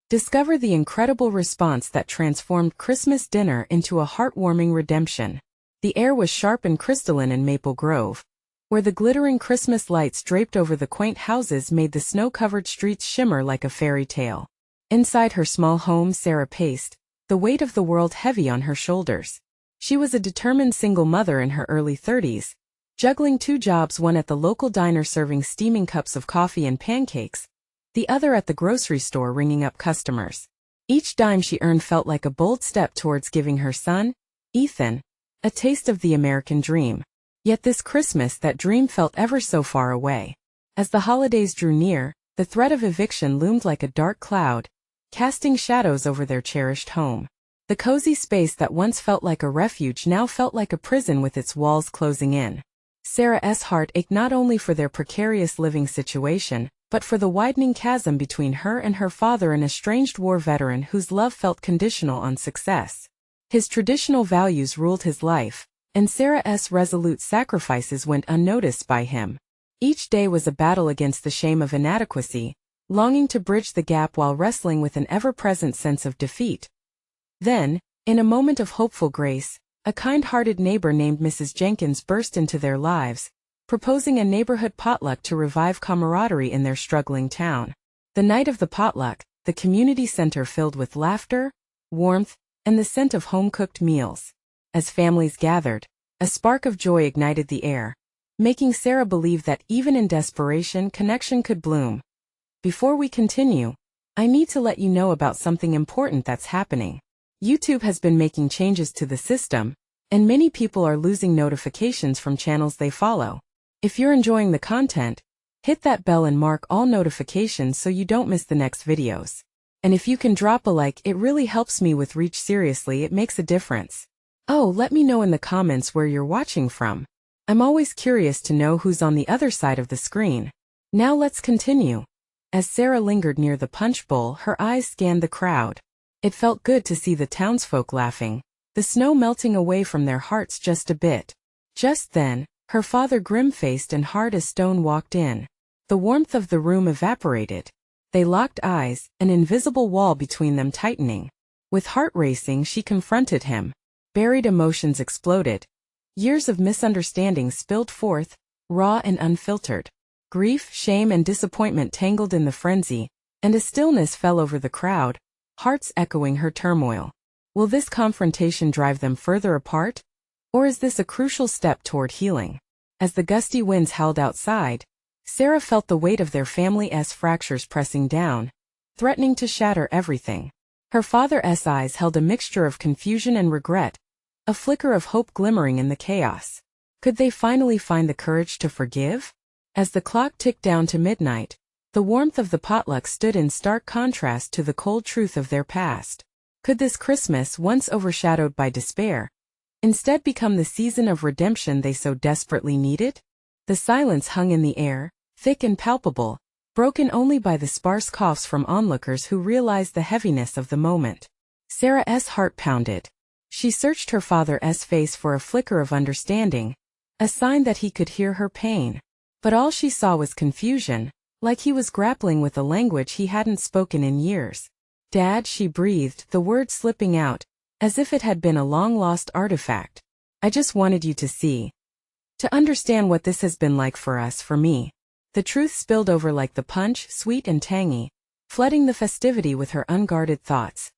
Discover the incredible response that transformed Christmas dinner into a heartwarming redemption. The air was sharp and crystalline in Maple Grove, where the glittering Christmas lights draped over the quaint houses made the snow-covered streets shimmer like a fairy tale. Inside her small home, Sarah paced, the weight of the world heavy on her shoulders. She was a determined single mother in her early 30s, juggling 2 jobs, one at the local diner serving steaming cups of coffee and pancakes, the other at the grocery store ringing up customers. Each dime she earned felt like a bold step towards giving her son, Ethan, a taste of the American dream. Yet this Christmas that dream felt ever so far away. As the holidays drew near, the threat of eviction loomed like a dark cloud, casting shadows over their cherished home. The cozy space that once felt like a refuge now felt like a prison with its walls closing in. Sarah's heart ached not only for their precarious living situation, but for the widening chasm between her and her father, an estranged war veteran whose love felt conditional on success. His traditional values ruled his life, and Sarah's resolute sacrifices went unnoticed by him. Each day was a battle against the shame of inadequacy, longing to bridge the gap while wrestling with an ever-present sense of defeat. Then, in a moment of hopeful grace, a kind-hearted neighbor named Mrs. Jenkins burst into their lives, proposing a neighborhood potluck to revive camaraderie in their struggling town. The night of the potluck, the community center filled with laughter, warmth, and the scent of home-cooked meals. As families gathered, a spark of joy ignited the air, making Sarah believe that even in desperation, connection could bloom. Before we continue, I need to let you know about something important that's happening. YouTube has been making changes to the system, and many people are losing notifications from channels they follow. If you're enjoying the content, hit that bell and mark all notifications so you don't miss the next videos. And if you can drop a like, it really helps me with reach. Seriously, it makes a difference. Oh, let me know in the comments where you're watching from. I'm always curious to know who's on the other side of the screen. Now let's continue. As Sarah lingered near the punch bowl, her eyes scanned the crowd. It felt good to see the townsfolk laughing, the snow melting away from their hearts just a bit. Just then, her father, grim-faced and hard as stone, walked in. The warmth of the room evaporated. They locked eyes, an invisible wall between them tightening. With heart racing, she confronted him. Buried emotions exploded. Years of misunderstanding spilled forth, raw and unfiltered. Grief, shame, and disappointment tangled in the frenzy, and a stillness fell over the crowd, hearts echoing her turmoil. Will this confrontation drive them further apart? Or is this a crucial step toward healing? As the gusty winds howled outside, Sarah felt the weight of their family's fractures pressing down, threatening to shatter everything. Her father's eyes held a mixture of confusion and regret, a flicker of hope glimmering in the chaos. Could they finally find the courage to forgive? As the clock ticked down to midnight, the warmth of the potluck stood in stark contrast to the cold truth of their past. Could this Christmas, once overshadowed by despair, instead become the season of redemption they so desperately needed? The silence hung in the air, thick and palpable, broken only by the sparse coughs from onlookers who realized the heaviness of the moment. Sarah's heart pounded. She searched her father's face for a flicker of understanding, a sign that he could hear her pain. But all she saw was confusion, like he was grappling with a language he hadn't spoken in years. "Dad," she breathed, the word slipping out, as if it had been a long-lost artifact. "I just wanted you to see. To understand what this has been like for us, for me." The truth spilled over like the punch, sweet and tangy, flooding the festivity with her unguarded thoughts.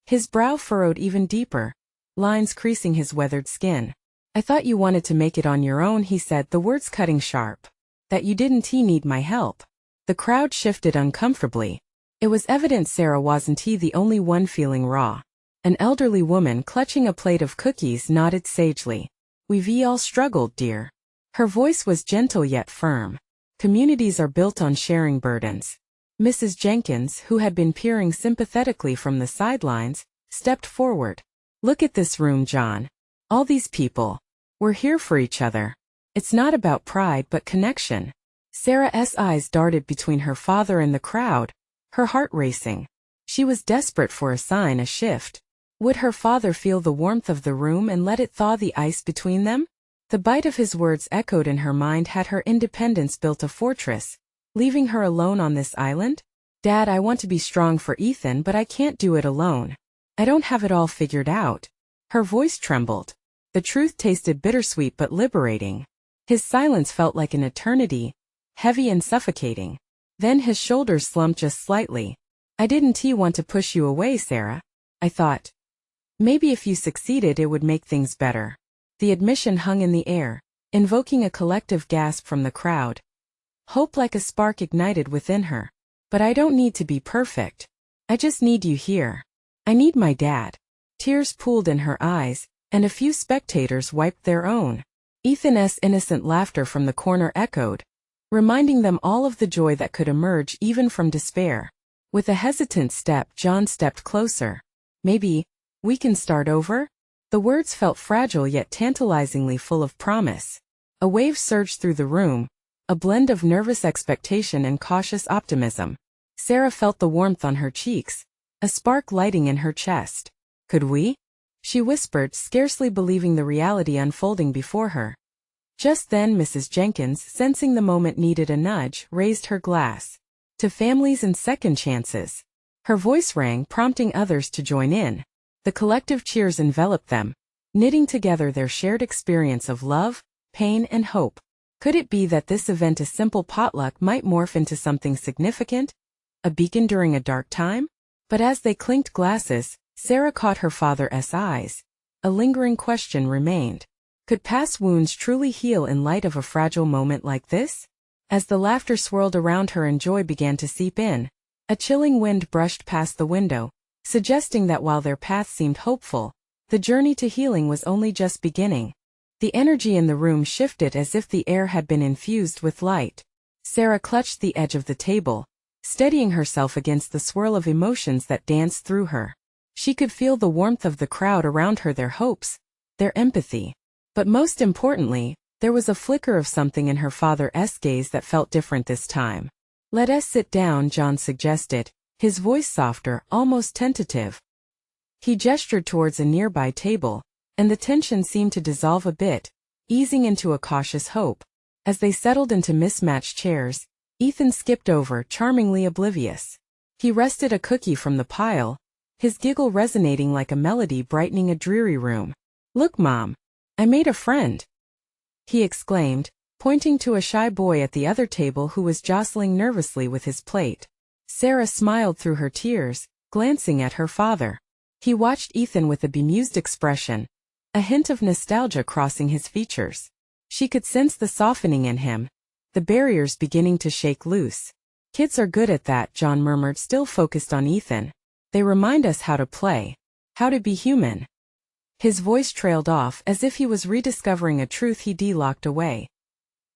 His brow furrowed even deeper, lines creasing his weathered skin. "I thought you wanted to make it on your own," he said, the words cutting sharp. "That you didn't need my help." The crowd shifted uncomfortably. It was evident Sarah wasn't the only one feeling raw. An elderly woman clutching a plate of cookies nodded sagely. "We've all struggled, dear." Her voice was gentle yet firm. "Communities are built on sharing burdens." Mrs. Jenkins, who had been peering sympathetically from the sidelines, stepped forward. "Look at this room, John. All these people. We're here for each other. It's not about pride but connection." Sarah's eyes darted between her father and the crowd, her heart racing. She was desperate for a sign, a shift. Would her father feel the warmth of the room and let it thaw the ice between them? The bite of his words echoed in her mind. Had her independence built a fortress, leaving her alone on this island? Dad, I want to be strong for Ethan, but I can't do it alone. I don't have it all figured out. Her voice trembled. The truth tasted bittersweet but liberating. His silence felt like an eternity, heavy and suffocating. Then his shoulders slumped just slightly. I didn't want to push you away, Sarah. I thought, maybe if you succeeded it would make things better. The admission hung in the air, invoking a collective gasp from the crowd. Hope like a spark ignited within her. But I don't need to be perfect. I just need you here. I need my dad. Tears pooled in her eyes, and a few spectators wiped their own. Ethan's innocent laughter from the corner echoed, reminding them all of the joy that could emerge even from despair. With a hesitant step, John stepped closer. Maybe we can start over? The words felt fragile yet tantalizingly full of promise. A wave surged through the room, a blend of nervous expectation and cautious optimism. Sarah felt the warmth on her cheeks, a spark lighting in her chest. Could we? She whispered, scarcely believing the reality unfolding before her. Just then Mrs. Jenkins, sensing the moment needed a nudge, raised her glass. To families and second chances. Her voice rang, prompting others to join in. The collective cheers enveloped them, knitting together their shared experience of love, pain, and hope. Could it be that this event, a simple potluck, might morph into something significant? A beacon during a dark time? But as they clinked glasses, Sarah caught her father's eyes. A lingering question remained. Could past wounds truly heal in light of a fragile moment like this? As the laughter swirled around her and joy began to seep in, a chilling wind brushed past the window, suggesting that while their path seemed hopeful, the journey to healing was only just beginning. The energy in the room shifted as if the air had been infused with light. Sarah clutched the edge of the table, steadying herself against the swirl of emotions that danced through her. She could feel the warmth of the crowd around her, their hopes, their empathy. But most importantly, there was a flicker of something in her father's gaze that felt different this time. Let us sit down, John suggested, his voice softer, almost tentative. He gestured towards a nearby table, and the tension seemed to dissolve a bit, easing into a cautious hope. As they settled into mismatched chairs, Ethan skipped over, charmingly oblivious. He wrested a cookie from the pile, his giggle resonating like a melody brightening a dreary room. Look, Mom, I made a friend, he exclaimed, pointing to a shy boy at the other table who was jostling nervously with his plate. Sarah smiled through her tears, glancing at her father. He watched Ethan with a bemused expression, a hint of nostalgia crossing his features. She could sense the softening in him, the barriers beginning to shake loose. Kids are good at that, John murmured, still focused on Ethan. They remind us how to play, how to be human. His voice trailed off as if he was rediscovering a truth he'd locked away.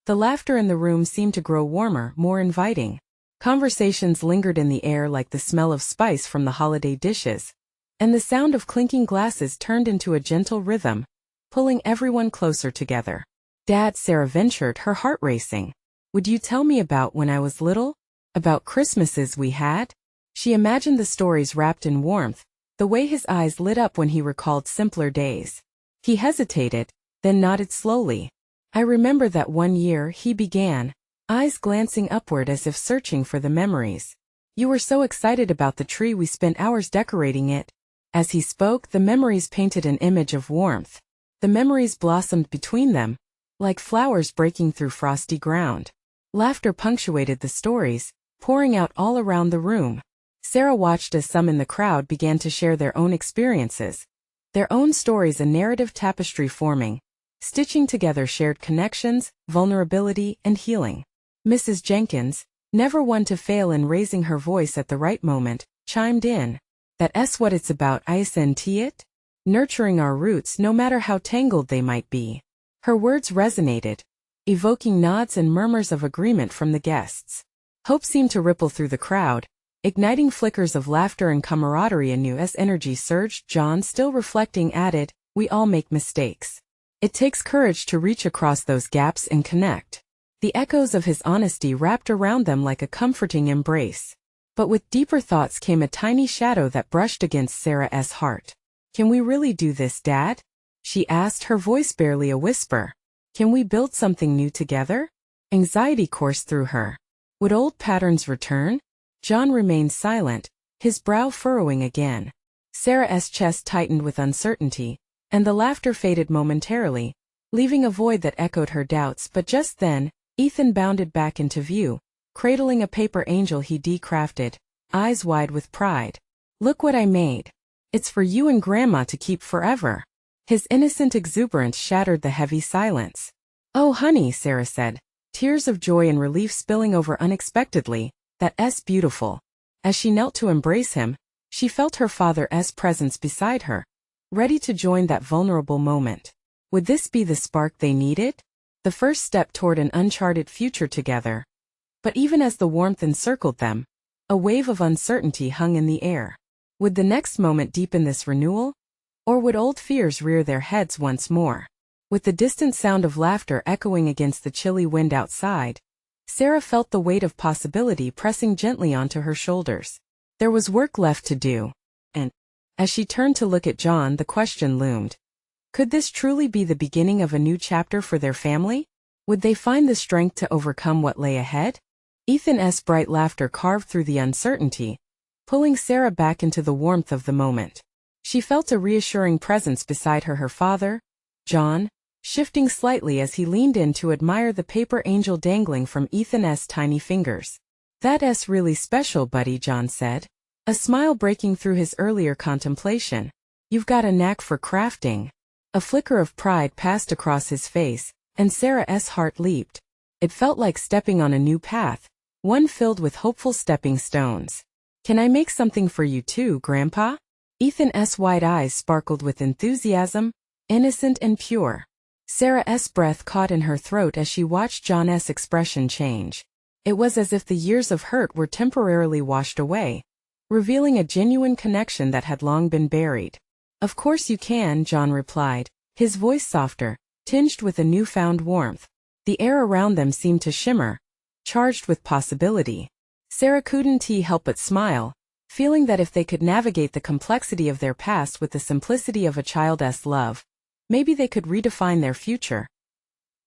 The laughter in the room seemed to grow warmer, more inviting. Conversations lingered in the air like the smell of spice from the holiday dishes, and the sound of clinking glasses turned into a gentle rhythm, pulling everyone closer together. Dad, Sarah ventured, her heart racing. Would you tell me about when I was little? About Christmases we had? She imagined the stories wrapped in warmth, the way his eyes lit up when he recalled simpler days. He hesitated, then nodded slowly. I remember that one year, he began, eyes glancing upward as if searching for the memories. You were so excited about the tree, we spent hours decorating it. As he spoke, the memories painted an image of warmth. The memories blossomed between them, like flowers breaking through frosty ground. Laughter punctuated the stories, pouring out all around the room. Sarah watched as some in the crowd began to share their own experiences, their own stories, a narrative tapestry forming, stitching together shared connections, vulnerability, and healing. Mrs. Jenkins, never one to fail in raising her voice at the right moment, chimed in. That's what it's about, isn't it? Nurturing our roots no matter how tangled they might be. Her words resonated, evoking nods and murmurs of agreement from the guests. Hope seemed to ripple through the crowd, igniting flickers of laughter and camaraderie anew as energy surged. John, still reflecting, added, we all make mistakes. It takes courage to reach across those gaps and connect. The echoes of his honesty wrapped around them like a comforting embrace. But with deeper thoughts came a tiny shadow that brushed against Sarah's heart. Can we really do this, Dad? She asked, her voice barely a whisper. Can we build something new together? Anxiety coursed through her. Would old patterns return? John remained silent, his brow furrowing again. Sarah's chest tightened with uncertainty, and the laughter faded momentarily, leaving a void that echoed her doubts. But just then, Ethan bounded back into view, cradling a paper angel he decrafted, eyes wide with pride. "Look what I made. It's for you and Grandma to keep forever." His innocent exuberance shattered the heavy silence. "Oh honey," Sarah said, tears of joy and relief spilling over unexpectedly, "that's beautiful." As she knelt to embrace him, she felt her father's presence beside her, ready to join that vulnerable moment. Would this be the spark they needed? The first step toward an uncharted future together. But even as the warmth encircled them, a wave of uncertainty hung in the air. Would the next moment deepen this renewal? Or would old fears rear their heads once more? With the distant sound of laughter echoing against the chilly wind outside, Sarah felt the weight of possibility pressing gently onto her shoulders. There was work left to do, and, as she turned to look at John, the question loomed. Could this truly be the beginning of a new chapter for their family? Would they find the strength to overcome what lay ahead? Ethan's bright laughter carved through the uncertainty, pulling Sarah back into the warmth of the moment. She felt a reassuring presence beside her father, John, shifting slightly as he leaned in to admire the paper angel dangling from Ethan's tiny fingers. "That's really special, buddy," John said, a smile breaking through his earlier contemplation. "You've got a knack for crafting." A flicker of pride passed across his face, and Sarah's heart leaped. It felt like stepping on a new path, one filled with hopeful stepping stones. "Can I make something for you too, Grandpa?" Ethan's wide eyes sparkled with enthusiasm, innocent and pure. Sarah's breath caught in her throat as she watched John's expression change. It was as if the years of hurt were temporarily washed away, revealing a genuine connection that had long been buried. "Of course you can," John replied, his voice softer, tinged with a newfound warmth. The air around them seemed to shimmer, charged with possibility. Sarah couldn't help but smile, feeling that if they could navigate the complexity of their past with the simplicity of a child's love, maybe they could redefine their future.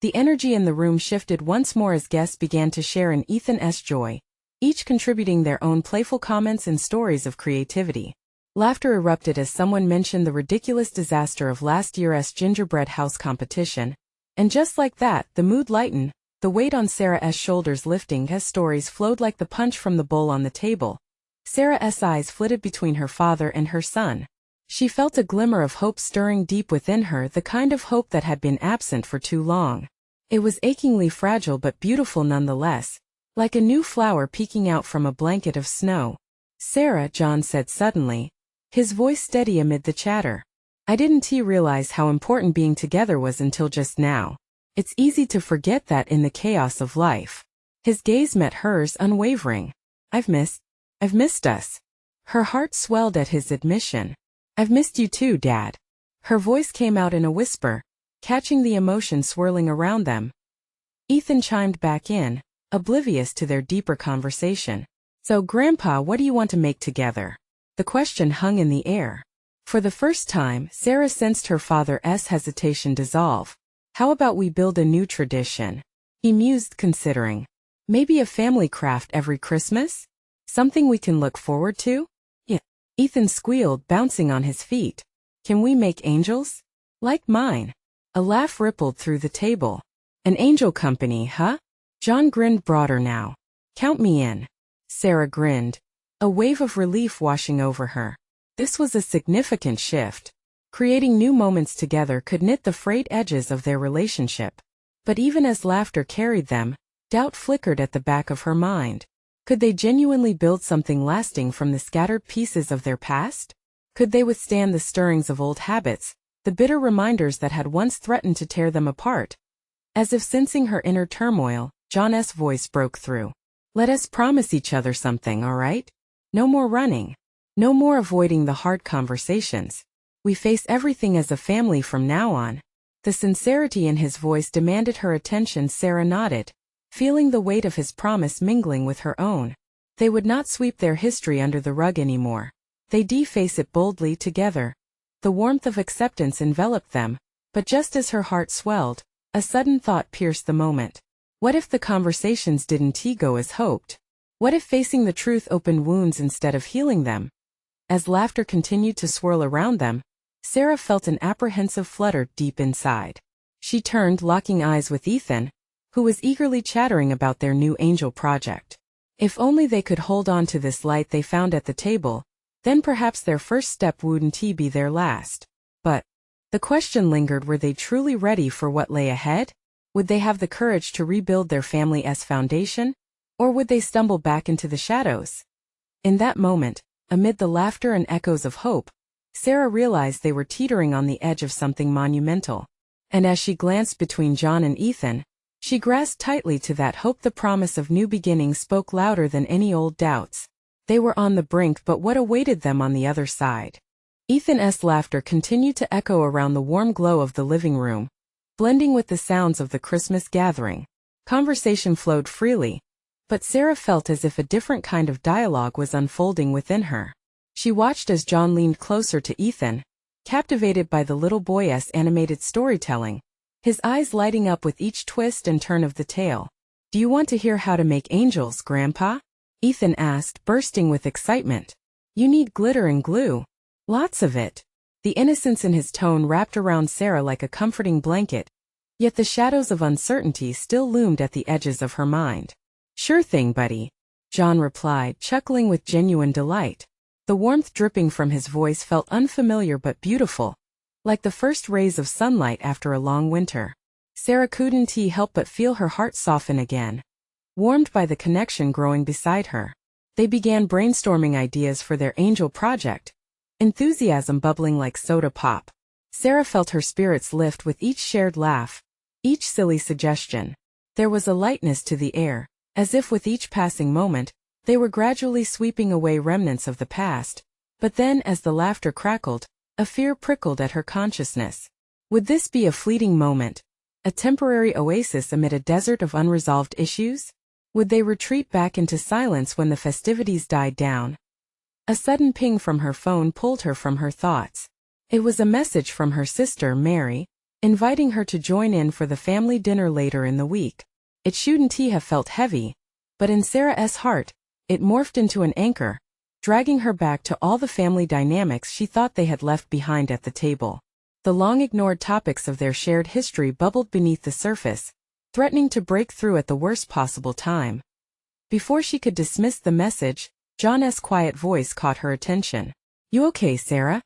The energy in the room shifted once more as guests began to share in Ethan's joy, each contributing their own playful comments and stories of creativity. Laughter erupted as someone mentioned the ridiculous disaster of last year's gingerbread house competition, and just like that, the mood lightened, the weight on Sarah's shoulders lifting as stories flowed like the punch from the bowl on the table. Sarah's eyes flitted between her father and her son. She felt a glimmer of hope stirring deep within her, the kind of hope that had been absent for too long. It was achingly fragile but beautiful nonetheless, like a new flower peeking out from a blanket of snow. "Sarah," John said suddenly, his voice steady amid the chatter, "I didn't realize how important being together was until just now. It's easy to forget that in the chaos of life." His gaze met hers, unwavering. I've missed us." Her heart swelled at his admission. "I've missed you too, Dad." Her voice came out in a whisper, catching the emotion swirling around them. Ethan chimed back in, oblivious to their deeper conversation. "So, Grandpa, what do you want to make together?" The question hung in the air. For the first time, Sarah sensed her father's hesitation dissolve. "How about we build a new tradition?" he mused, considering. "Maybe a family craft every Christmas? Something we can look forward to?" "Yeah," Ethan squealed, bouncing on his feet. "Can we make angels? Like mine?" A laugh rippled through the table. "An angel company, huh?" John grinned broader now. "Count me in." Sarah grinned, a wave of relief washing over her. This was a significant shift. Creating new moments together could knit the frayed edges of their relationship. But even as laughter carried them, doubt flickered at the back of her mind. Could they genuinely build something lasting from the scattered pieces of their past? Could they withstand the stirrings of old habits, the bitter reminders that had once threatened to tear them apart? As if sensing her inner turmoil, John's voice broke through. "Let us promise each other something, all right? No more running. No more avoiding the hard conversations. We face everything as a family from now on." The sincerity in his voice demanded her attention. Sarah nodded, feeling the weight of his promise mingling with her own. They would not sweep their history under the rug anymore. They'd face it boldly together. The warmth of acceptance enveloped them, but just as her heart swelled, a sudden thought pierced the moment. What if the conversations didn't go as hoped? What if facing the truth opened wounds instead of healing them? As laughter continued to swirl around them, Sarah felt an apprehensive flutter deep inside. She turned, locking eyes with Ethan, who was eagerly chattering about their new angel project. If only they could hold on to this light they found at the table, then perhaps their first step wouldn't be their last. But the question lingered, were they truly ready for what lay ahead? Would they have the courage to rebuild their family's foundation? Or would they stumble back into the shadows? In that moment, amid the laughter and echoes of hope, Sarah realized they were teetering on the edge of something monumental. And as she glanced between John and Ethan, she grasped tightly to that hope. The promise of new beginnings spoke louder than any old doubts. They were on the brink, but what awaited them on the other side? Ethan's laughter continued to echo around the warm glow of the living room, blending with the sounds of the Christmas gathering. Conversation flowed freely, but Sarah felt as if a different kind of dialogue was unfolding within her. She watched as John leaned closer to Ethan, captivated by the little boy's animated storytelling, his eyes lighting up with each twist and turn of the tale. "Do you want to hear how to make angels, Grandpa?" Ethan asked, bursting with excitement. "You need glitter and glue. Lots of it." The innocence in his tone wrapped around Sarah like a comforting blanket, yet the shadows of uncertainty still loomed at the edges of her mind. "Sure thing, buddy," John replied, chuckling with genuine delight. The warmth dripping from his voice felt unfamiliar but beautiful, like the first rays of sunlight after a long winter. Sarah couldn't help but feel her heart soften again, warmed by the connection growing beside her. They began brainstorming ideas for their angel project, enthusiasm bubbling like soda pop. Sarah felt her spirits lift with each shared laugh, each silly suggestion. There was a lightness to the air, as if with each passing moment, they were gradually sweeping away remnants of the past. But then, as the laughter crackled, a fear prickled at her consciousness. Would this be a fleeting moment, a temporary oasis amid a desert of unresolved issues? Would they retreat back into silence when the festivities died down? A sudden ping from her phone pulled her from her thoughts. It was a message from her sister, Mary, inviting her to join in for the family dinner later in the week. It shouldn't have felt heavy, but in Sarah's heart, it morphed into an anchor, dragging her back to all the family dynamics she thought they had left behind at the table. The long-ignored topics of their shared history bubbled beneath the surface, threatening to break through at the worst possible time. Before she could dismiss the message, John's quiet voice caught her attention. "You okay, Sarah?"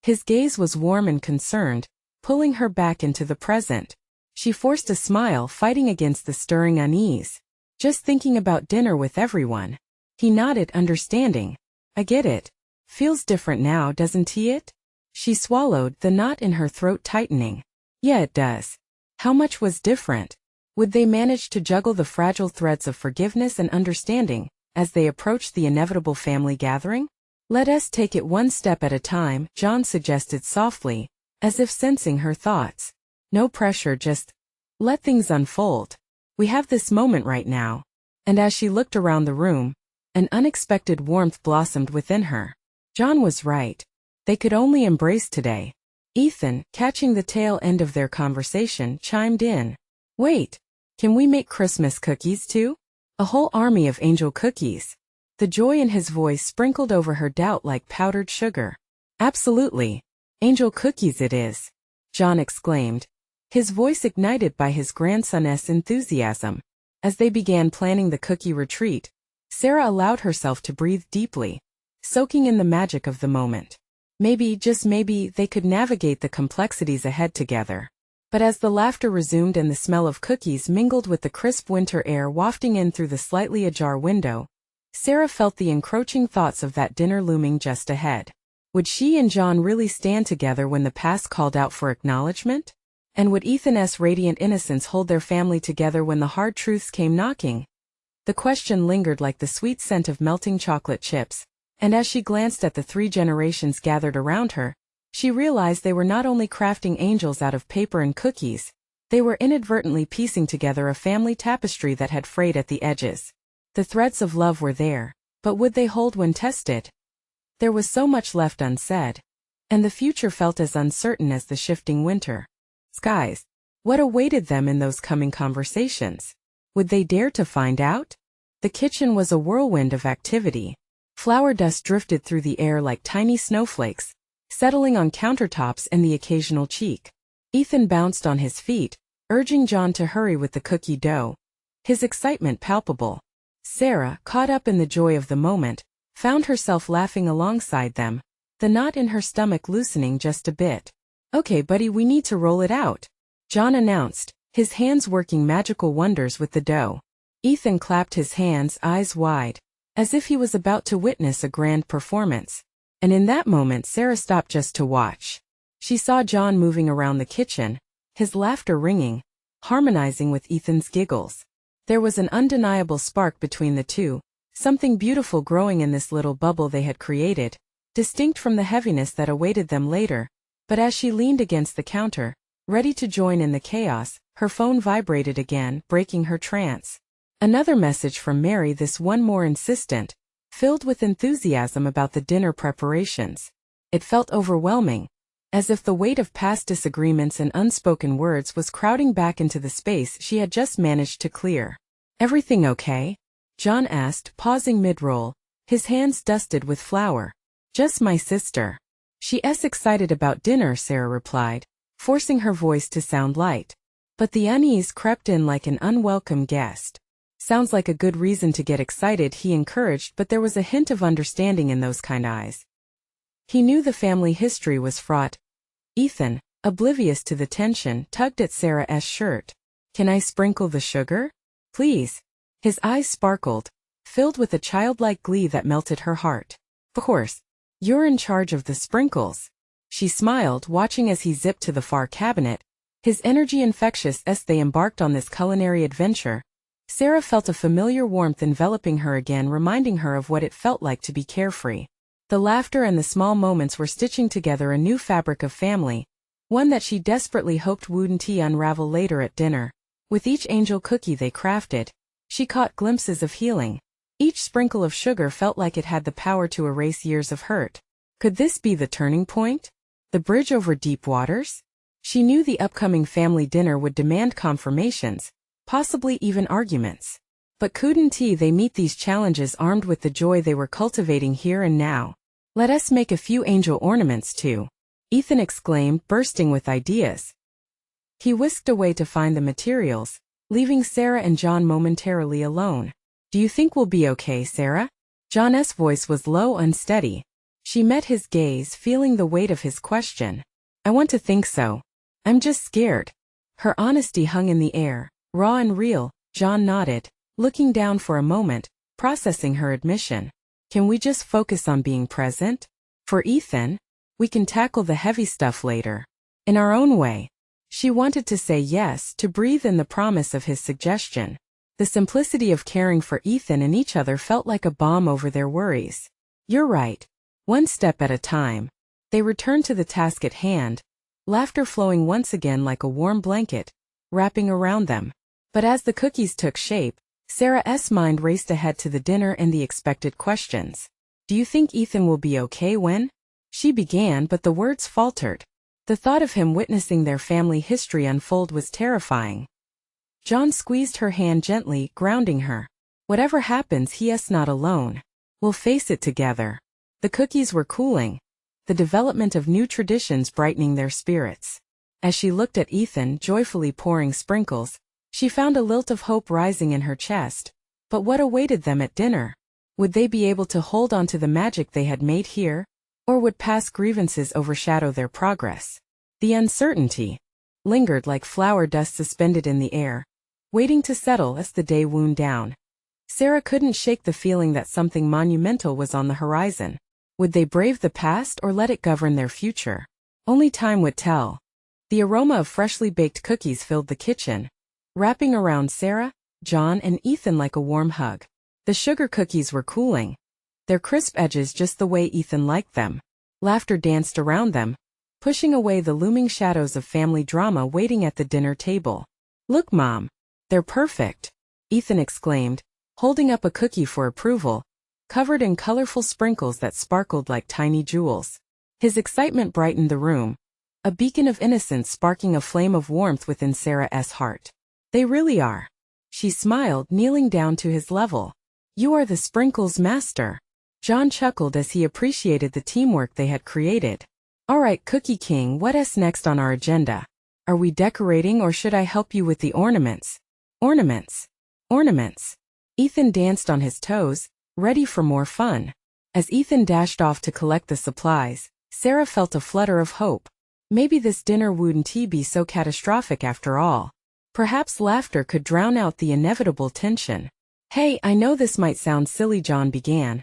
His gaze was warm and concerned, pulling her back into the present. She forced a smile, fighting against the stirring unease. "Just thinking about dinner with everyone." He nodded, understanding. "I get it. Feels different now, doesn't it?" She swallowed, the knot in her throat tightening. "Yeah, it does." How much was different? Would they manage to juggle the fragile threads of forgiveness and understanding as they approached the inevitable family gathering? "Let us take it one step at a time," John suggested softly, as if sensing her thoughts. "No pressure, just let things unfold. We have this moment right now." And as she looked around the room, an unexpected warmth blossomed within her. John was right. They could only embrace today. Ethan, catching the tail end of their conversation, chimed in. "Wait, can we make Christmas cookies too? A whole army of angel cookies." The joy in his voice sprinkled over her doubt like powdered sugar. "Absolutely. Angel cookies it is," John exclaimed, his voice ignited by his grandson's enthusiasm. As they began planning the cookie retreat, Sarah allowed herself to breathe deeply, soaking in the magic of the moment. Maybe, just maybe, they could navigate the complexities ahead together. But as the laughter resumed and the smell of cookies mingled with the crisp winter air wafting in through the slightly ajar window, Sarah felt the encroaching thoughts of that dinner looming just ahead. Would she and John really stand together when the past called out for acknowledgement? And would Ethan's radiant innocence hold their family together when the hard truths came knocking? The question lingered like the sweet scent of melting chocolate chips, and as she glanced at the 3 generations gathered around her, she realized they were not only crafting angels out of paper and cookies, they were inadvertently piecing together a family tapestry that had frayed at the edges. The threads of love were there, but would they hold when tested? There was so much left unsaid, and the future felt as uncertain as the shifting winter skies. What awaited them in those coming conversations? Would they dare to find out? The kitchen was a whirlwind of activity. Flour dust drifted through the air like tiny snowflakes, settling on countertops and the occasional cheek. Ethan bounced on his feet, urging John to hurry with the cookie dough, his excitement palpable. Sarah, caught up in the joy of the moment, found herself laughing alongside them, the knot in her stomach loosening just a bit. "Okay, buddy, we need to roll it out," John announced, his hands working magical wonders with the dough. Ethan clapped his hands, eyes wide, as if he was about to witness a grand performance. And in that moment Sarah stopped just to watch. She saw John moving around the kitchen, his laughter ringing, harmonizing with Ethan's giggles. There was an undeniable spark between the two, something beautiful growing in this little bubble they had created, distinct from the heaviness that awaited them later. But as she leaned against the counter, ready to join in the chaos, her phone vibrated again, breaking her trance. Another message from Mary, this one more insistent, filled with enthusiasm about the dinner preparations. It felt overwhelming, as if the weight of past disagreements and unspoken words was crowding back into the space she had just managed to clear. "Everything okay?" John asked, pausing mid-roll, his hands dusted with flour. "Just my sister. She's excited about dinner," Sarah replied, forcing her voice to sound light. But the unease crept in like an unwelcome guest. "Sounds like a good reason to get excited," he encouraged, but there was a hint of understanding in those kind eyes. He knew the family history was fraught. Ethan, oblivious to the tension, tugged at Sarah's shirt. "Can I sprinkle the sugar? Please." His eyes sparkled, filled with a childlike glee that melted her heart. "Of course. You're in charge of the sprinkles." She smiled, watching as he zipped to the far cabinet, his energy infectious as they embarked on this culinary adventure. Sarah felt a familiar warmth enveloping her again, reminding her of what it felt like to be carefree. The laughter and the small moments were stitching together a new fabric of family, one that she desperately hoped wouldn't unravel later at dinner. With each angel cookie they crafted, she caught glimpses of healing. Each sprinkle of sugar felt like it had the power to erase years of hurt. Could this be the turning point? The bridge over deep waters? She knew the upcoming family dinner would demand confirmations, possibly even arguments. But couldn't they meet these challenges armed with the joy they were cultivating here and now? "Let us make a few angel ornaments too," Ethan exclaimed, bursting with ideas. He whisked away to find the materials, leaving Sarah and John momentarily alone. "Do you think we'll be okay, Sarah?" John's voice was low, unsteady. She met his gaze, feeling the weight of his question. "I want to think so. I'm just scared." Her honesty hung in the air, raw and real. John nodded, looking down for a moment, processing her admission. "Can we just focus on being present? For Ethan, we can tackle the heavy stuff later. In our own way." She wanted to say yes, to breathe in the promise of his suggestion. The simplicity of caring for Ethan and each other felt like a balm over their worries. "You're right. One step at a time." They returned to the task at hand, laughter flowing once again like a warm blanket, wrapping around them. But as the cookies took shape, Sarah's mind raced ahead to the dinner and the expected questions. "Do you think Ethan will be okay when?" She began, but the words faltered. The thought of him witnessing their family history unfold was terrifying. John squeezed her hand gently, grounding her. "Whatever happens, he's not alone. We'll face it together." The cookies were cooling, the development of new traditions brightening their spirits. As she looked at Ethan joyfully pouring sprinkles, she found a lilt of hope rising in her chest. But what awaited them at dinner? Would they be able to hold on to the magic they had made here? Or would past grievances overshadow their progress? The uncertainty lingered like flour dust suspended in the air, waiting to settle as the day wound down. Sarah couldn't shake the feeling that something monumental was on the horizon. Would they brave the past or let it govern their future? Only time would tell. The aroma of freshly baked cookies filled the kitchen, wrapping around Sarah, John, and Ethan like a warm hug. The sugar cookies were cooling, their crisp edges just the way Ethan liked them. Laughter danced around them, pushing away the looming shadows of family drama waiting at the dinner table. "Look, Mom, they're perfect," Ethan exclaimed, holding up a cookie for approval, covered in colorful sprinkles that sparkled like tiny jewels. His excitement brightened the room, a beacon of innocence sparking a flame of warmth within Sarah's heart. "They really are." She smiled, kneeling down to his level. You are the sprinkles master. John chuckled as he appreciated the teamwork they had created. Alright, Cookie King, what's next on our agenda? Are we decorating or should I help you with the ornaments? Ornaments. Ornaments. Ethan danced on his toes, ready for more fun. As Ethan dashed off to collect the supplies, Sarah felt a flutter of hope. Maybe this dinner wouldn't be so catastrophic after all. Perhaps laughter could drown out the inevitable tension. Hey, I know this might sound silly, John began,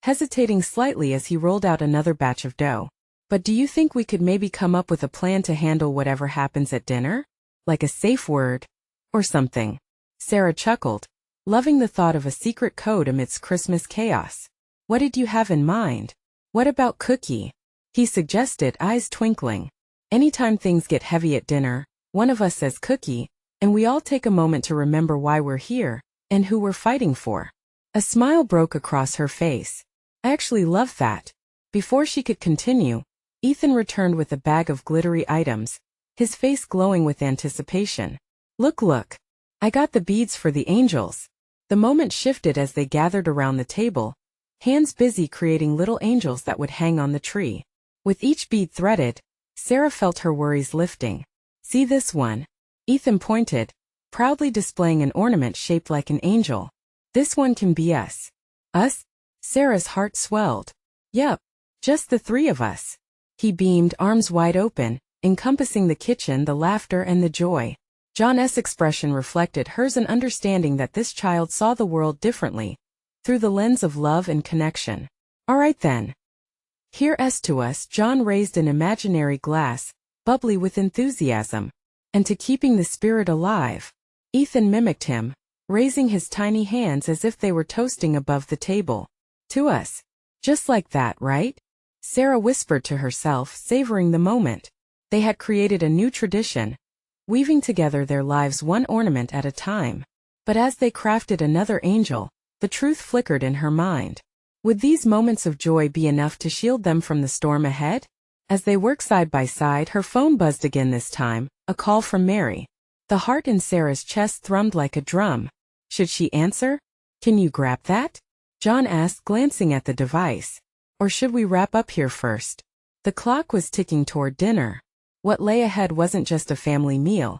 hesitating slightly as he rolled out another batch of dough. But do you think we could maybe come up with a plan to handle whatever happens at dinner? Like a safe word? Or something? Sarah chuckled, loving the thought of a secret code amidst Christmas chaos. What did you have in mind? What about Cookie? He suggested, eyes twinkling. Anytime things get heavy at dinner, one of us says Cookie, and we all take a moment to remember why we're here, and who we're fighting for. A smile broke across her face. I actually love that. Before she could continue, Ethan returned with a bag of glittery items, his face glowing with anticipation. Look. I got the beads for the angels. The moment shifted as they gathered around the table, hands busy creating little angels that would hang on the tree. With each bead threaded, Sarah felt her worries lifting. See this one? Ethan pointed, proudly displaying an ornament shaped like an angel. This one can be us. Us? Sarah's heart swelled. Yep, just the three of us. He beamed, arms wide open, encompassing the kitchen, the laughter and the joy. John's expression reflected hers, an understanding that this child saw the world differently, through the lens of love and connection. All right then. Here's to us. John raised an imaginary glass, bubbly with enthusiasm, and to keeping the spirit alive. Ethan mimicked him, raising his tiny hands as if they were toasting above the table. To us. Just like that, right? Sarah whispered to herself, savoring the moment. They had created a new tradition, weaving together their lives one ornament at a time. But as they crafted another angel, the truth flickered in her mind. Would these moments of joy be enough to shield them from the storm ahead? As they worked side by side, her phone buzzed again, this time, a call from Mary. The heart in Sarah's chest thrummed like a drum. Should she answer? Can you grab that? John asked, glancing at the device. Or should we wrap up here first? The clock was ticking toward dinner. What lay ahead wasn't just a family meal.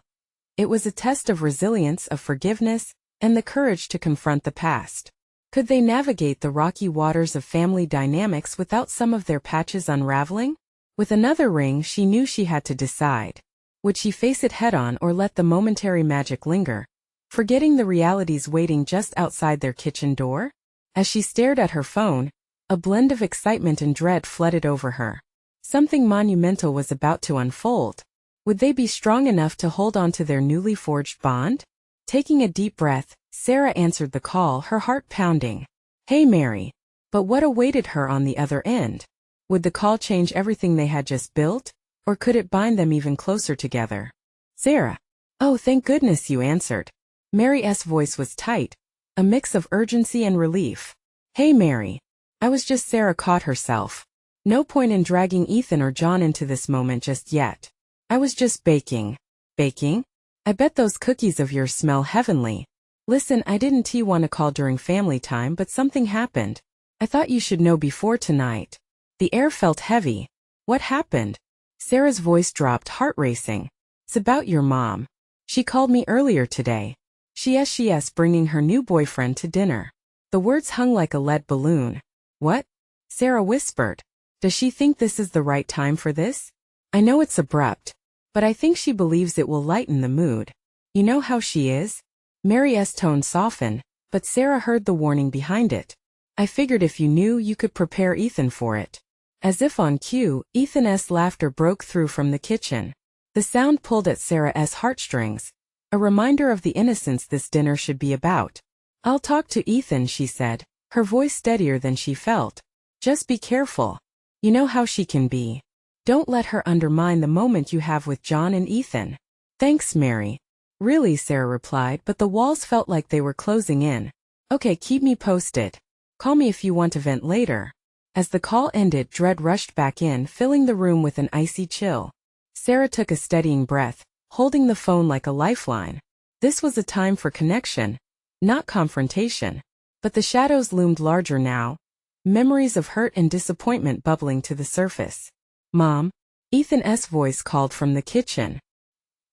It was a test of resilience, of forgiveness, and the courage to confront the past. Could they navigate the rocky waters of family dynamics without some of their patches unraveling? With another ring, she knew she had to decide. Would she face it head-on or let the momentary magic linger, forgetting the realities waiting just outside their kitchen door? As she stared at her phone, a blend of excitement and dread flooded over her. Something monumental was about to unfold. Would they be strong enough to hold on to their newly forged bond? Taking a deep breath, Sarah answered the call, her heart pounding. Hey, Mary. But what awaited her on the other end? Would the call change everything they had just built, or could it bind them even closer together? Sarah. Oh, thank goodness you answered. Mary's voice was tight, a mix of urgency and relief. Hey, Mary. I was just Sarah caught herself. No point in dragging Ethan or John into this moment just yet. I was just baking. Baking? I bet those cookies of yours smell heavenly. Listen, I didn't want to call during family time, but something happened. I thought you should know before tonight. The air felt heavy. What happened? Sarah's voice dropped, heart racing. It's about your mom. She called me earlier today. She's bringing her new boyfriend to dinner. The words hung like a lead balloon. What? Sarah whispered. Does she think this is the right time for this? I know it's abrupt, but I think she believes it will lighten the mood. You know how she is? Mary's tone softened, but Sarah heard the warning behind it. I figured if you knew, you could prepare Ethan for it. As if on cue, Ethan's laughter broke through from the kitchen. The sound pulled at Sarah's heartstrings, a reminder of the innocence this dinner should be about. I'll talk to Ethan, she said, her voice steadier than she felt. Just be careful. You know how she can be. Don't let her undermine the moment you have with John and Ethan. Thanks, Mary. Really, Sarah replied, but the walls felt like they were closing in. Okay, keep me posted. Call me if you want to vent later. As the call ended, dread rushed back in, filling the room with an icy chill. Sarah took a steadying breath, holding the phone like a lifeline. This was a time for connection, not confrontation. But the shadows loomed larger now, memories of hurt and disappointment bubbling to the surface. "Mom?" Ethan's voice called from the kitchen.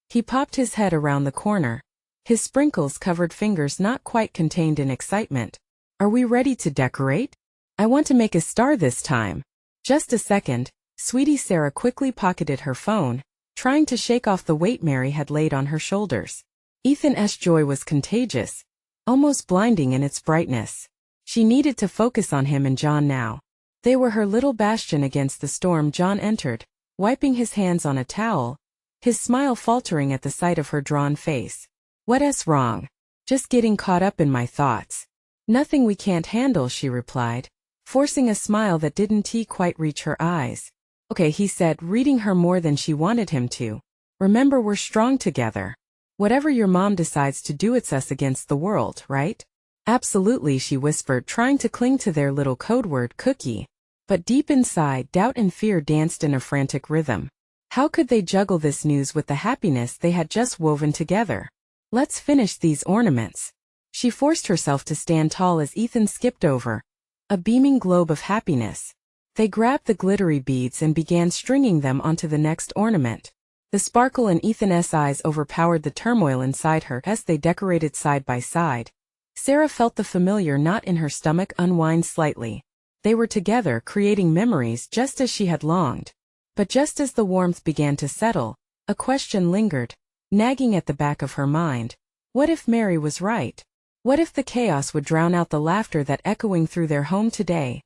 He popped his head around the corner, his sprinkles-covered fingers not quite contained in excitement. "Are we ready to decorate? I want to make a star this time." "Just a second," sweetie Sarah quickly pocketed her phone, trying to shake off the weight Mary had laid on her shoulders. Ethan's joy was contagious, almost blinding in its brightness. She needed to focus on him and John now. They were her little bastion against the storm. John entered, wiping his hands on a towel, his smile faltering at the sight of her drawn face. "What's wrong?" "Just getting caught up in my thoughts." "Nothing we can't handle," she replied, forcing a smile that didn't quite reach her eyes. "Okay," he said, reading her more than she wanted him to. "Remember, we're strong together. Whatever your mom decides to do, it's us against the world, right?" "Absolutely," she whispered, trying to cling to their little code word, cookie. But deep inside, doubt and fear danced in a frantic rhythm. How could they juggle this news with the happiness they had just woven together? "Let's finish these ornaments." She forced herself to stand tall as Ethan skipped over, a beaming globe of happiness. They grabbed the glittery beads and began stringing them onto the next ornament. The sparkle in Ethan's eyes overpowered the turmoil inside her as they decorated side by side. Sarah felt the familiar knot in her stomach unwind slightly. They were together, creating memories just as she had longed. But just as the warmth began to settle, a question lingered, nagging at the back of her mind. What if Mary was right? What if the chaos would drown out the laughter that echoing through their home today?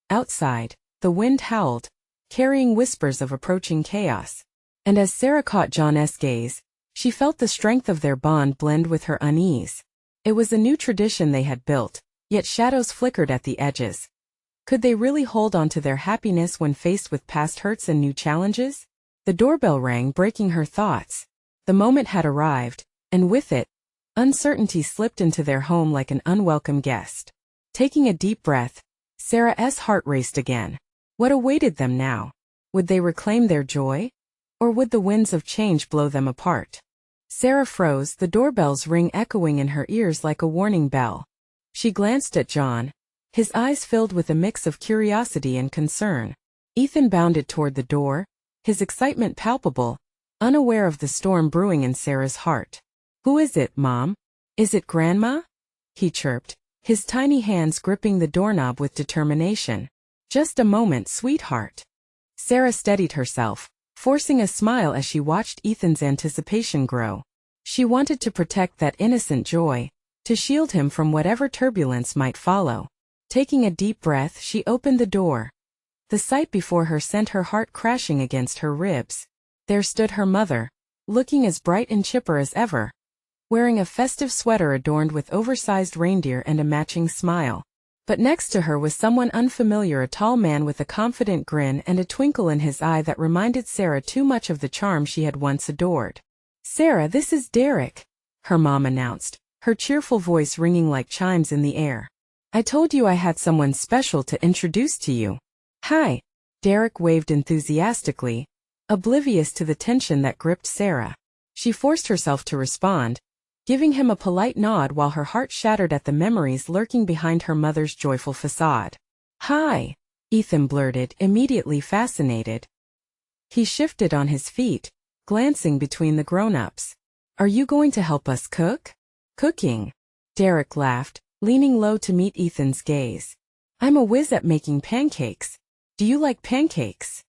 Outside, the wind howled, carrying whispers of approaching chaos. And as Sarah caught John's gaze, she felt the strength of their bond blend with her unease. It was a new tradition they had built, yet shadows flickered at the edges. Could they really hold on to their happiness when faced with past hurts and new challenges? The doorbell rang, breaking her thoughts. The moment had arrived, and with it, uncertainty slipped into their home like an unwelcome guest. Taking a deep breath, Sarah's heart raced again. What awaited them now? Would they reclaim their joy? Or would the winds of change blow them apart? Sarah froze, the doorbell's ring echoing in her ears like a warning bell. She glanced at John, his eyes filled with a mix of curiosity and concern. Ethan bounded toward the door, his excitement palpable, unaware of the storm brewing in Sarah's heart. "Who is it, Mom? Is it Grandma?" he chirped, his tiny hands gripping the doorknob with determination. "Just a moment, sweetheart." Sarah steadied herself, forcing a smile as she watched Ethan's anticipation grow. She wanted to protect that innocent joy, to shield him from whatever turbulence might follow. Taking a deep breath, she opened the door. The sight before her sent her heart crashing against her ribs. There stood her mother, looking as bright and chipper as ever, wearing a festive sweater adorned with oversized reindeer and a matching smile. But next to her was someone unfamiliar, a tall man with a confident grin and a twinkle in his eye that reminded Sarah too much of the charm she had once adored. "Sarah, this is Derek," her mom announced, her cheerful voice ringing like chimes in the air. "I told you I had someone special to introduce to you." "Hi." Derek waved enthusiastically, oblivious to the tension that gripped Sarah. She forced herself to respond, giving him a polite nod while her heart shattered at the memories lurking behind her mother's joyful facade. "Hi," Ethan blurted, immediately fascinated. He shifted on his feet, glancing between the grown-ups. "Are you going to help us cook?" "Cooking?" Derek laughed, leaning low to meet Ethan's gaze. "I'm a whiz at making pancakes. Do you like pancakes?"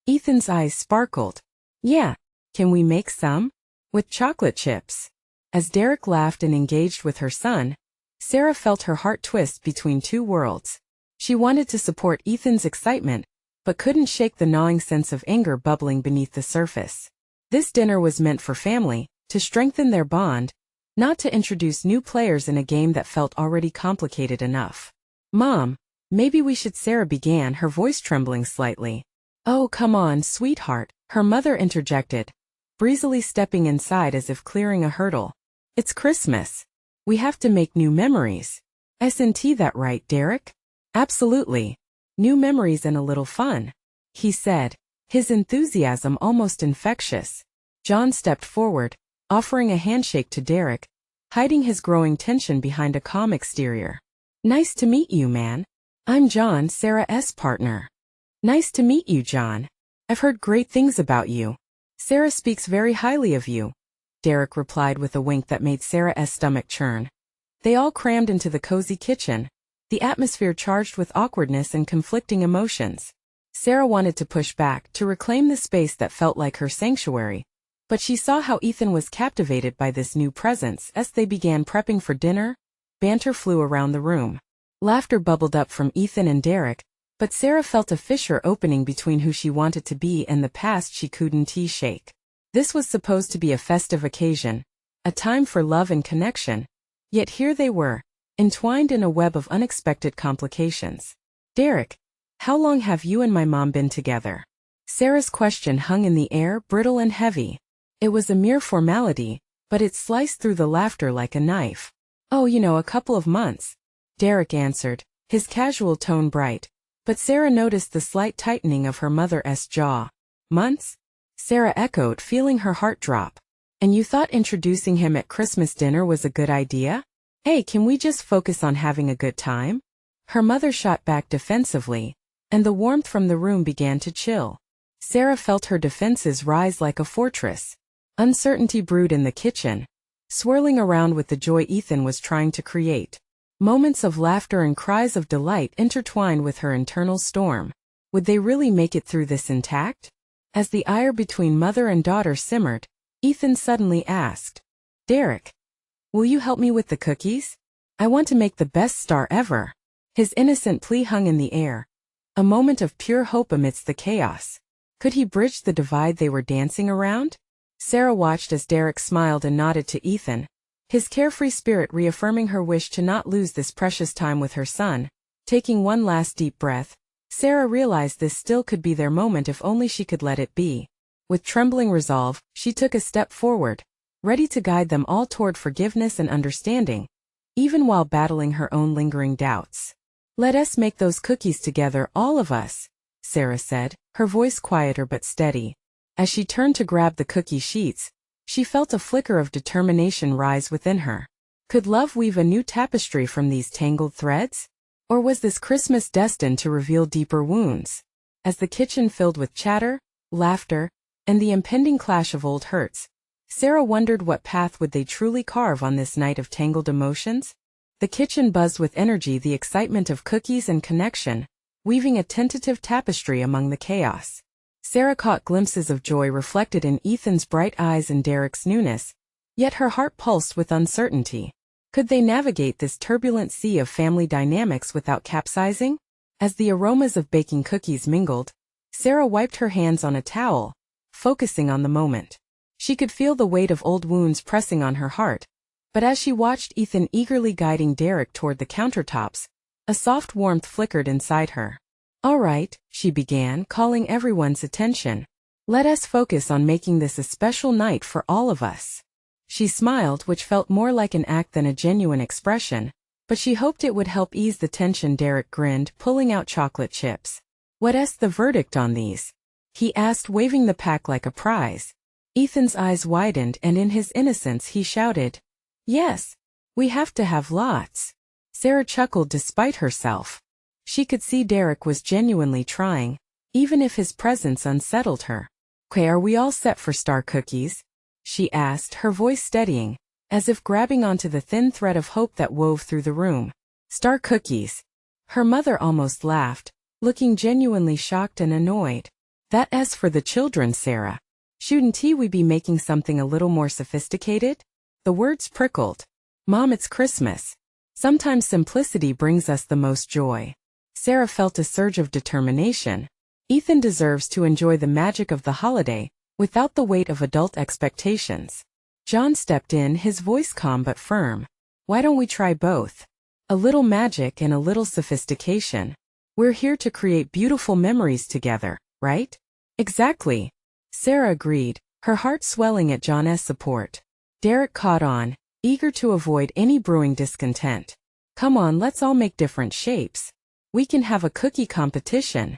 Ethan's eyes sparkled. "Yeah. Can we make some? With chocolate chips?" As Derek laughed and engaged with her son, Sarah felt her heart twist between two worlds. She wanted to support Ethan's excitement, but couldn't shake the gnawing sense of anger bubbling beneath the surface. This dinner was meant for family, to strengthen their bond, not to introduce new players in a game that felt already complicated enough. "Mom, maybe we should," Sarah began, her voice trembling slightly. "Oh, come on, sweetheart," her mother interjected, breezily stepping inside as if clearing a hurdle. "It's Christmas. We have to make new memories. Isn't that right, Derek?" "Absolutely. New memories and a little fun," he said, his enthusiasm almost infectious. John stepped forward, offering a handshake to Derek, hiding his growing tension behind a calm exterior. Nice to meet you, man. I'm John, Sarah's partner. Nice to meet you, John. I've heard great things about you. Sarah speaks very highly of you, Derek replied with a wink that made Sarah's stomach churn. They all crammed into the cozy kitchen, the atmosphere charged with awkwardness and conflicting emotions. Sarah wanted to push back, to reclaim the space that felt like her sanctuary, but she saw how Ethan was captivated by this new presence. As they began prepping for dinner, banter flew around the room. Laughter bubbled up from Ethan and Derek, but Sarah felt a fissure opening between who she wanted to be and the past she couldn't shake. This was supposed to be a festive occasion, a time for love and connection, yet here they were, entwined in a web of unexpected complications. Derek, how long have you and my mom been together? Sarah's question hung in the air, brittle and heavy. It was a mere formality, but it sliced through the laughter like a knife. Oh, a couple of months, Derek answered, his casual tone bright. But Sarah noticed the slight tightening of her mother's jaw. Months? Sarah echoed, feeling her heart drop. And you thought introducing him at Christmas dinner was a good idea? Hey, can we just focus on having a good time? Her mother shot back defensively, and the warmth from the room began to chill. Sarah felt her defenses rise like a fortress. Uncertainty brewed in the kitchen, swirling around with the joy Ethan was trying to create. Moments of laughter and cries of delight intertwined with her internal storm. Would they really make it through this intact? As the ire between mother and daughter simmered, Ethan suddenly asked, Derek, will you help me with the cookies? I want to make the best star ever. His innocent plea hung in the air, a moment of pure hope amidst the chaos. Could he bridge the divide they were dancing around? Sarah watched as Derek smiled and nodded to Ethan, his carefree spirit reaffirming her wish to not lose this precious time with her son. Taking one last deep breath, Sarah realized this still could be their moment if only she could let it be. With trembling resolve, she took a step forward, ready to guide them all toward forgiveness and understanding, even while battling her own lingering doubts. Let us make those cookies together, all of us, Sarah said, her voice quieter but steady. As she turned to grab the cookie sheets, she felt a flicker of determination rise within her. Could love weave a new tapestry from these tangled threads? Or was this Christmas destined to reveal deeper wounds? As the kitchen filled with chatter, laughter, and the impending clash of old hurts, Sarah wondered what path would they truly carve on this night of tangled emotions? The kitchen buzzed with energy, the excitement of cookies and connection, weaving a tentative tapestry among the chaos. Sarah caught glimpses of joy reflected in Ethan's bright eyes and Derek's newness, yet her heart pulsed with uncertainty. Could they navigate this turbulent sea of family dynamics without capsizing? As the aromas of baking cookies mingled, Sarah wiped her hands on a towel, focusing on the moment. She could feel the weight of old wounds pressing on her heart, but as she watched Ethan eagerly guiding Derek toward the countertops, a soft warmth flickered inside her. All right, she began, calling everyone's attention. Let us focus on making this a special night for all of us. She smiled, which felt more like an act than a genuine expression, but she hoped it would help ease the tension. Derek grinned, pulling out chocolate chips. What's the verdict on these? He asked, waving the pack like a prize. Ethan's eyes widened, and in his innocence he shouted, Yes, we have to have lots. Sarah chuckled despite herself. She could see Derek was genuinely trying, even if his presence unsettled her. Okay, are we all set for star cookies? She asked, her voice steadying, as if grabbing onto the thin thread of hope that wove through the room. Star cookies. Her mother almost laughed, looking genuinely shocked and annoyed. That's for the children, Sarah. Shouldn't we be making something a little more sophisticated? The words prickled. Mom, it's Christmas. Sometimes simplicity brings us the most joy. Sarah felt a surge of determination. Ethan deserves to enjoy the magic of the holiday, without the weight of adult expectations. John stepped in, his voice calm but firm. Why don't we try both? A little magic and a little sophistication. We're here to create beautiful memories together, right? Exactly. Sarah agreed, her heart swelling at John's support. Derek caught on, eager to avoid any brewing discontent. Come on, let's all make different shapes. We can have a cookie competition.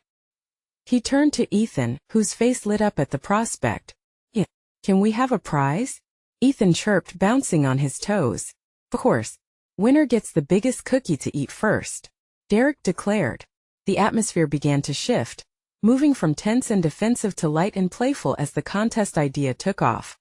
He turned to Ethan, whose face lit up at the prospect. Yeah, can we have a prize? Ethan chirped, bouncing on his toes. Of course. Winner gets the biggest cookie to eat first, Derek declared. The atmosphere began to shift, moving from tense and defensive to light and playful as the contest idea took off.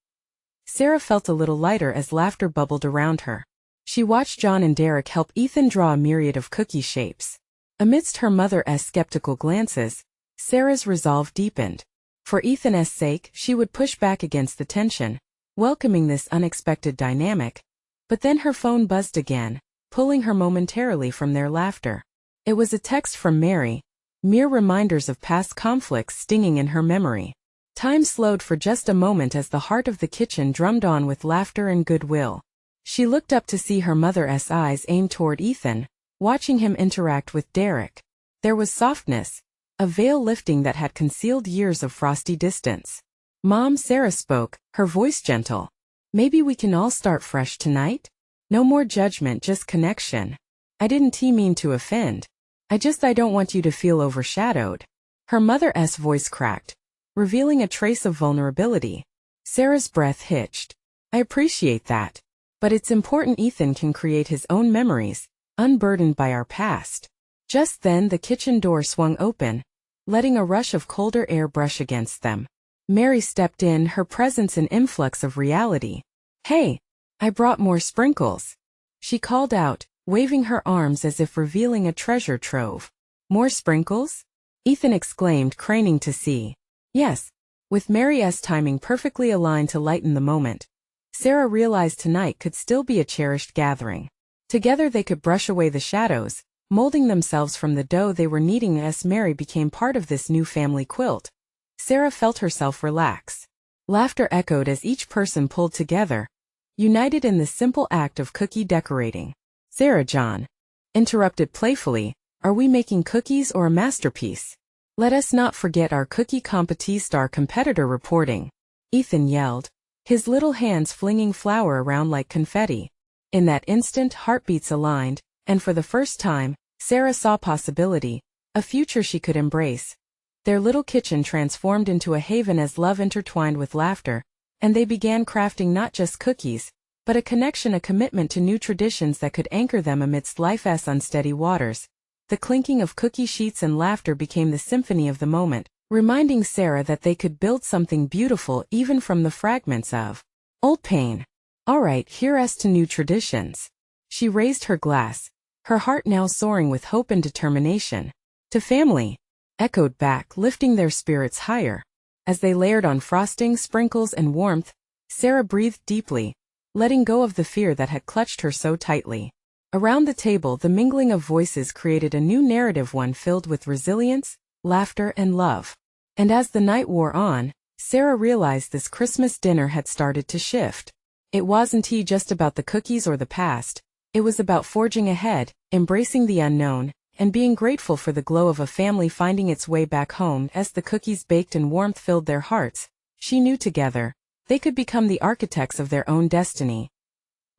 Sarah felt a little lighter as laughter bubbled around her. She watched John and Derek help Ethan draw a myriad of cookie shapes. Amidst her mother's skeptical glances, Sarah's resolve deepened. For Ethan's sake, she would push back against the tension, welcoming this unexpected dynamic. But then her phone buzzed again, pulling her momentarily from their laughter. It was a text from Mary, mere reminders of past conflicts stinging in her memory. Time slowed for just a moment as the heart of the kitchen drummed on with laughter and goodwill. She looked up to see her mother's eyes aim toward Ethan, watching him interact with Derek. There was softness, a veil lifting that had concealed years of frosty distance. Mom, Sarah spoke, her voice gentle. Maybe we can all start fresh tonight? No more judgment, just connection. I didn't mean to offend. I don't want you to feel overshadowed. Her mother's voice cracked, revealing a trace of vulnerability. Sarah's breath hitched. I appreciate that. But it's important Ethan can create his own memories, unburdened by our past. Just then the kitchen door swung open, letting a rush of colder air brush against them. Mary stepped in, her presence an influx of reality. Hey, I brought more sprinkles, she called out, waving her arms as if revealing a treasure trove. More sprinkles? Ethan exclaimed, craning to see. Yes, with Mary's timing perfectly aligned to lighten the moment. Sarah realized tonight could still be a cherished gathering. Together they could brush away the shadows, molding themselves from the dough they were kneading as Mary became part of this new family quilt. Sarah felt herself relax. Laughter echoed as each person pulled together, united in the simple act of cookie decorating. Sarah, John interrupted playfully, are we making cookies or a masterpiece? Let us not forget our cookie competiste, our competitor reporting, Ethan yelled, his little hands flinging flour around like confetti. In that instant, heartbeats aligned, and for the first time, Sarah saw possibility, a future she could embrace. Their little kitchen transformed into a haven as love intertwined with laughter, and they began crafting not just cookies, but a connection, a commitment to new traditions that could anchor them amidst life's unsteady waters. The clinking of cookie sheets and laughter became the symphony of the moment, reminding Sarah that they could build something beautiful even from the fragments of old pain. All right, here's to new traditions. She raised her glass, her heart now soaring with hope and determination. To family, echoed back, lifting their spirits higher. As they layered on frosting, sprinkles, and warmth, Sarah breathed deeply, letting go of the fear that had clutched her so tightly. Around the table, the mingling of voices created a new narrative, one filled with resilience, laughter, and love. And as the night wore on, Sarah realized this Christmas dinner had started to shift. It wasn't just about the cookies or the past. It was about forging ahead, embracing the unknown, and being grateful for the glow of a family finding its way back home. As the cookies baked and warmth filled their hearts, she knew together they could become the architects of their own destiny.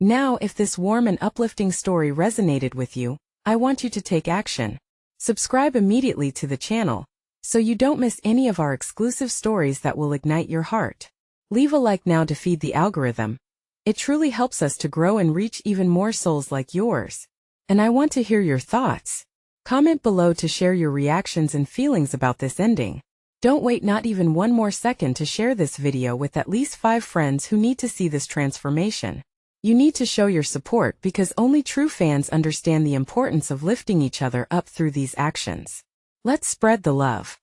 Now, if this warm and uplifting story resonated with you, I want you to take action. Subscribe immediately to the channel, so you don't miss any of our exclusive stories that will ignite your heart. Leave a like now to feed the algorithm. It truly helps us to grow and reach even more souls like yours. And I want to hear your thoughts. Comment below to share your reactions and feelings about this ending. Don't wait not even one more second to share this video with at least 5 friends who need to see this transformation. You need to show your support because only true fans understand the importance of lifting each other up through these actions. Let's spread the love.